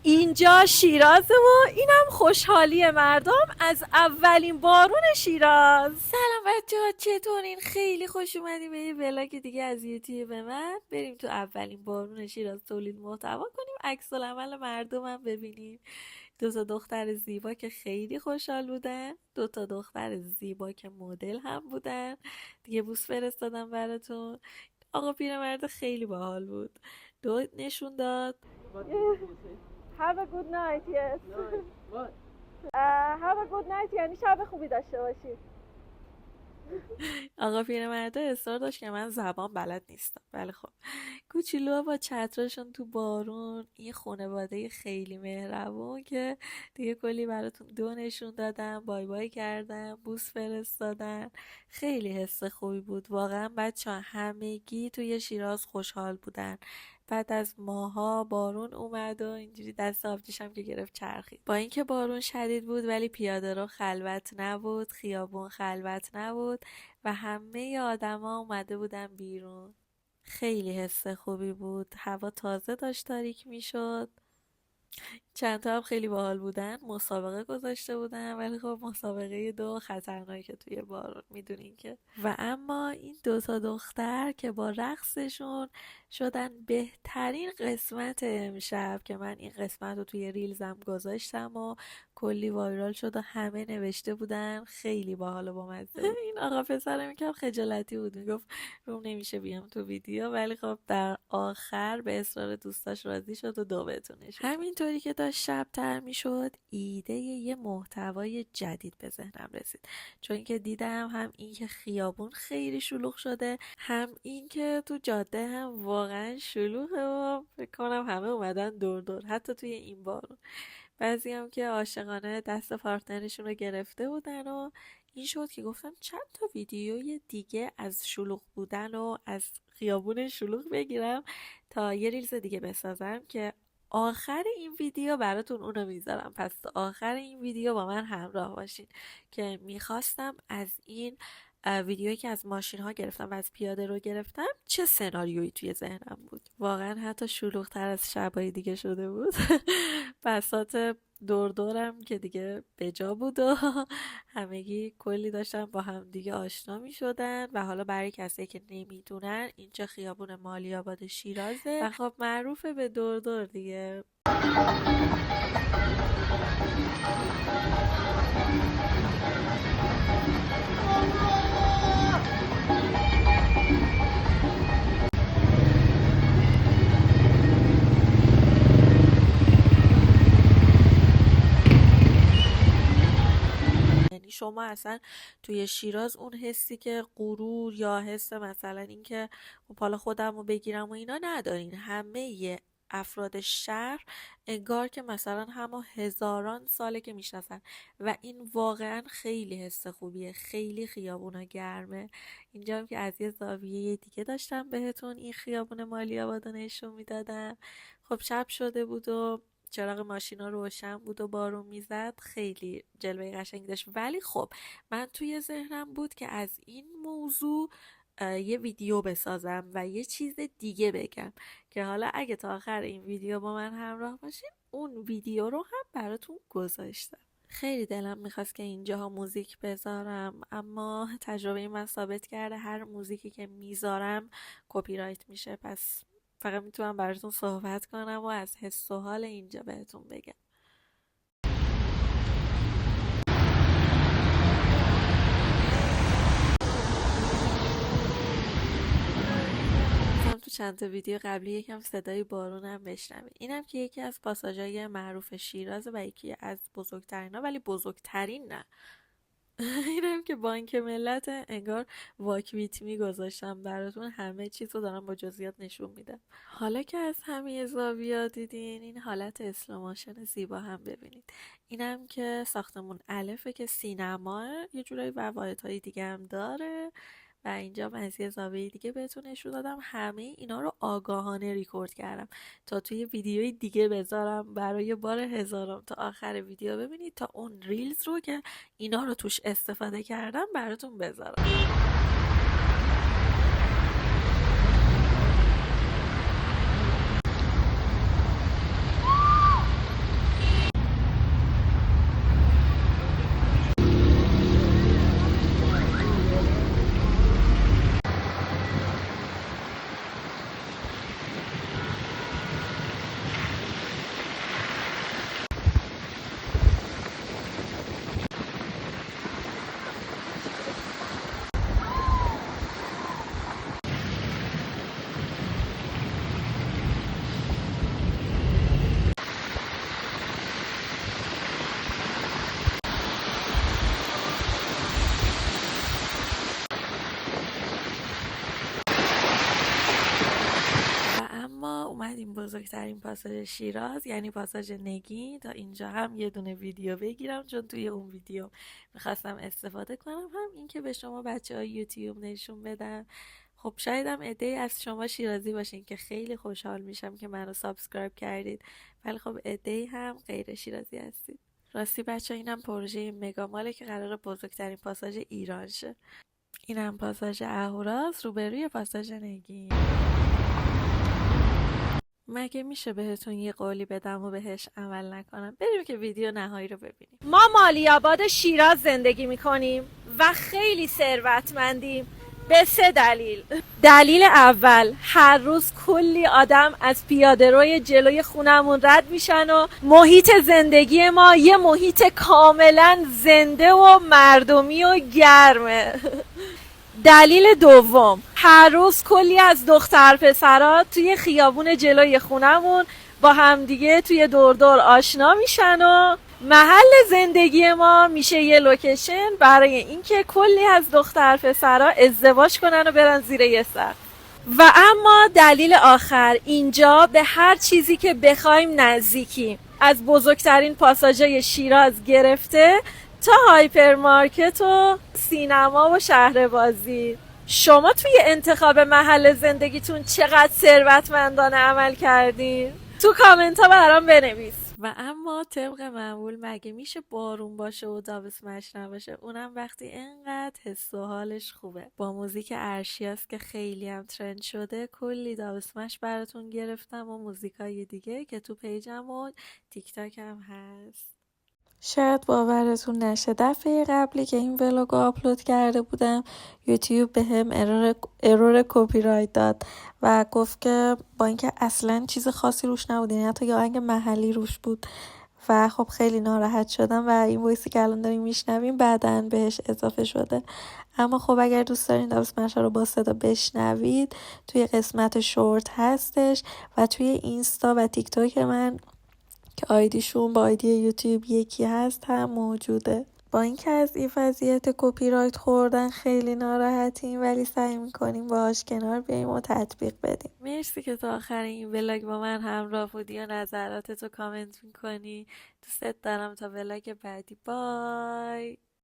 اینجا شیرازه و اینم خوشحالی مردم از اولین بارون شیراز. سلام بچه‌ها، چطورین؟ خیلی خوش اومدیم به یه ولاگ دیگه از یوتیوب من. بریم تو اولین بارون شیراز تولید محتوا کنیم، عکس العمل مردمم ببینیم. دو تا دختر زیبا که خیلی خوشحال بودن، دو تا دختر زیبا که مدل هم بودن. دیگه بوس فرستادم براتون. آقا پیرمرد خیلی باحال بود، دو نشون داد. Have a good night, yes. What? Have a good night یعنی شب خوبی داشته باشید. آقا پیرمرده اصرار داشت که من زبان بلد نیستم، ولی خب کوچولو با چترشون تو بارون، این خانواده خیلی مهربون که دیگه کلی براتون دو نشون دادم، بای بای کردم، بوس فرستادن. خیلی حس خوبی بود واقعا. بچه‌ها همگی توی شیراز خوشحال بودن. بعد از ماها بارون اومد و اینجوری دست آبجیشم که گرفت چرخید. با اینکه بارون شدید بود ولی پیاده رو خلوت نبود، خیابون خلوت نبود و همه آدما اومده بودن بیرون. خیلی حس خوبی بود. هوا تازه داشت تاریک میشد. چند تا هم خیلی باحال بودن. مسابقه گذاشته بودن، ولی خب مسابقه دو خطرناکه توی بارون، میدونین که. و اما این دو تا دختر که با رقصشون شدن بهترین قسمت امشب، که من این قسمت رو توی ریلزم گذاشتم و کلی وایرال شد و همه نوشته بودن خیلی باحال و بامزه. این آقا پسرم یکم خجالتی بود، میگفت روم نمیشه بیام تو ویدیو، ولی خب در آخر به اصرار دوستاش راضی شد و دو بتونش. همینطوری که داشت شب تر میشد ایده یه محتوای جدید به ذهنم رسید، چون که دیدم هم این که خیابون خیلی شلوغ شده، هم این که تو جاده هم واقعا شلوغه و فکر کنم همه اومدن دور دور، حتی توی این بارون. بعضی هم که عاشقانه دست پارتنرشون رو گرفته بودن و این شد که گفتم چند تا ویدیوی دیگه از شلوغ بودن و از خیابون شلوغ بگیرم تا یه ریلز دیگه بسازم که آخر این ویدیو براتون اونو میذارم. پس آخر این ویدیو با من همراه باشین که میخواستم از این ویدیویی که از ماشین ها گرفتم و از پیاده رو گرفتم چه سناریویی توی ذهنم بود. واقعا حتی شلوغ‌تر از شبای دیگه شده بود. بساط دور دورم که دیگه بجا بود و همگی کلی داشتن با هم دیگه آشنا می شدن. و حالا برای کسی که نمیدونن اینجا خیابون مالی آباد شیرازه و خب معروفه به دور دور دیگه. شما اصلا توی شیراز اون حسی که غرور یا حس مثلا اینکه حالا خودم رو بگیرم و اینا ندارین. همه افراد شهر انگار که مثلا همه هزاران ساله که میشناسن و این واقعا خیلی حس خوبیه. خیلی خیابونا گرمه. اینجا هم که از یه زاویه دیگه داشتم بهتون این خیابون مالی آبادو نشون میدادم. خب شب شده بود و چراغ ماشینا روشن بود و بارون میزد، خیلی جلوه قشنگی داشت. ولی خب من توی ذهنم بود که از این موضوع یه ویدیو بسازم و یه چیز دیگه بگم که حالا اگه تا آخر این ویدیو با من همراه باشین اون ویدیو رو هم براتون گذاشتم. خیلی دلم میخواست که اینجاها موزیک بذارم، اما تجربه من ثابت کرده هر موزیکی که میذارم کپی رایت میشه. پس فقط میتونم براتون صحبت کنم و از حس و حال اینجا بهتون بگم. تو چند تا ویدیو قبلی یکم صدای بارونم بشنوید. اینم که یکی از پاساژهای معروف شیراز و یکی از بزرگترین ها، ولی بزرگترین نه. اینم که بانک ملت، انگار واکویت میگذاشتم براتون، همه چیز رو دارم با جزئیات نشون میدم. حالا که از همه زاویه‌ها دیدین این حالت اسلوموشن زیبا هم ببینید. اینم که ساختمون الفه که سینما یه جورایی واحدهای دیگه هم داره و اینجا من از یه زاویه دیگه بهتون نشون دادم. همه اینا رو آگاهانه ریکورد کردم تا توی ویدیوی دیگه بذارم برای بار هزارم تا آخر ویدیو ببینید، تا اون ریلز رو که اینا رو توش استفاده کردم براتون بذارم. بزرگترین پاساژ شیراز یعنی پاساژ نگین تا اینجا هم یه دونه ویدیو بگیرم، چون توی اون ویدیو میخواستم استفاده کنم، هم این که به شما بچه های یوتیوب نشون بدم. خب شاید هم عده‌ای از شما شیرازی باشین که خیلی خوشحال میشم که منو سابسکرایب کردید، ولی خب عده‌ای هم غیر شیرازی هستید. راستی بچه اینم پروژه مگاماله که قرار بزرگترین پاساژ ایران شه. اینم پاساژ اهوراست روبروی پاساژ نگین. مگه میشه بهتون یه قولی بدم و بهش عمل نکنم؟ بریم که ویدیو نهایی رو ببینیم. ما مالی‌آباد شیراز زندگی میکنیم و خیلی ثروتمندیم به 3 دلیل. دلیل اول، هر روز کلی آدم از پیاده‌روی جلوی خونمون رد میشن و محیط زندگی ما یه محیط کاملا زنده و مردمی و گرمه. دلیل دوم، هر روز کلی از دختر پسرا توی خیابون جلوی خونمون با همدیگه توی دور دور آشنا میشن و محل زندگی ما میشه یه لوکیشن برای اینکه کلی از دختر پسرا ازدواج کنن و برن زیر یه سقف. و اما دلیل آخر، اینجا به هر چیزی که بخوایم نزدیکیم، از بزرگترین پاساژهای شیراز گرفته تا هایپرمارکت و سینما و شهر بازی. شما توی انتخاب محل زندگیتون چقدر ثروتمندانه عمل کردین؟ تو کامنت ها برام بنویس. و اما طبق معمول مگه میشه بارون باشه و دابسمش نباشه؟ اونم وقتی اینقدر حس و حالش خوبه. با موزیک ارشیاس که خیلی هم ترند شده، کلی دابسمش براتون گرفتم و موزیکای دیگه که تو پیجم و تیک تاک هم هست. شاید باورتون نشه، دفعه قبلی که این ولاگ رو آپلود کرده بودم یوتیوب به هم ارور کپی رایت داد و گفت که با اینکه اصلا چیز خاصی روش نبود، یعنی حتی یه آهنگ محلی روش بود و خب خیلی ناراحت شدم و این وایسی که الان داریم میشنویم بعداً بهش اضافه شده. اما خب اگر دوست دارین دابسمش رو با صدا بشنوید، توی قسمت شورت هستش و توی اینستا و تیک تاک من که آیدیشون با آیدی یوتیوب یکی هست هم موجوده. با اینکه از این وضعیت کپی رایت خوردن خیلی ناراحتیم، ولی سعی میکنیم باهاش کنار بیاییم و تطبیق بدیم. مرسی که تا آخر این ولاگ با من همراه بودی و نظراتتو کامنت میکنی. دوست دارم. تا ولاگ بعدی، بای.